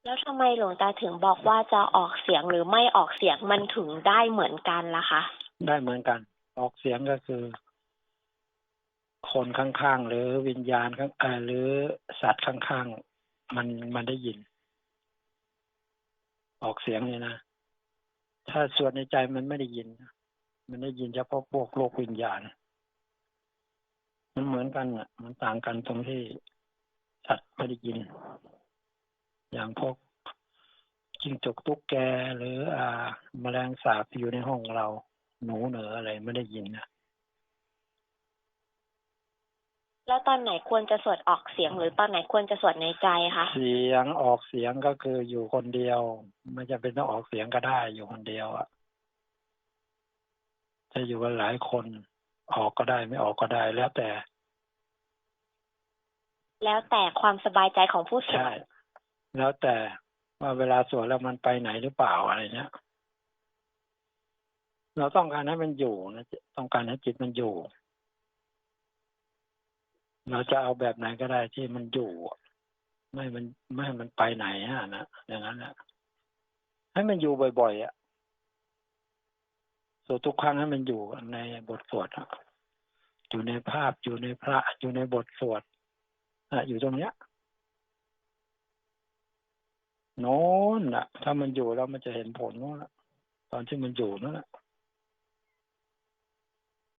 แล้วทำไมหลวงตาถึงบอกว่าจะออกเสียงหรือไม่ออกเสียงมันถึงได้เหมือนกันล่ะคะได้เหมือนกัน ออกเสียงก็คือคนข้างๆหรือวิญญาณข้างหรือสัตว์ข้างๆมันได้ยิน ออกเสียงเนี่ยนะถ้าสวดในใจมันไม่ได้ยิน มันได้ยินเฉพาะพวกโลกวิญญาณมันเหมือนกันอ่ะมันต่างกันตรงที่สัตว์ไม่ได้ยิน อย่างพวกจิ้งจกตุ๊กแกหรือแมลงสาบอยู่ในห้องเรา หนูเหนืออะไรไม่ได้ยินนะแล้วตอนไหนควรจะสวดออกเสียงหรือตอนไหนควรจะสวดในใจคะเสียงออกเสียงก็คืออยู่คนเดียวไม่จำเป็นต้องออกเสียงก็ได้อยู่คนเดียวอ่ะจะอยู่กันหลายคนออกก็ได้ไม่ออกก็ได้แล้วแต่ความสบายใจของผู้สวดใช่แล้วแต่ว่าเวลาสวดแล้วมันไปไหนหรือเปล่าอะไรเนี้ยเราต้องการให้มันอยู่นะต้องการให้จิตมันอยู่เราจะเอาแบบไหนก็ได้ที่มันอยู่ไม่ให้มันไปไหนนะอย่างนั้นแหละให้มันอยู่บ่อยๆสวดทุกครั้งให้มันอยู่ในบทสวดอยู่ในภาพอยู่ในพระอยู่ในบทสวดอยู่ตรงเนี้ยโน้นถ้ามันอยู่แล้วมันจะเห็นผลโน้นตอนที่มันอยู่นั่นแหละ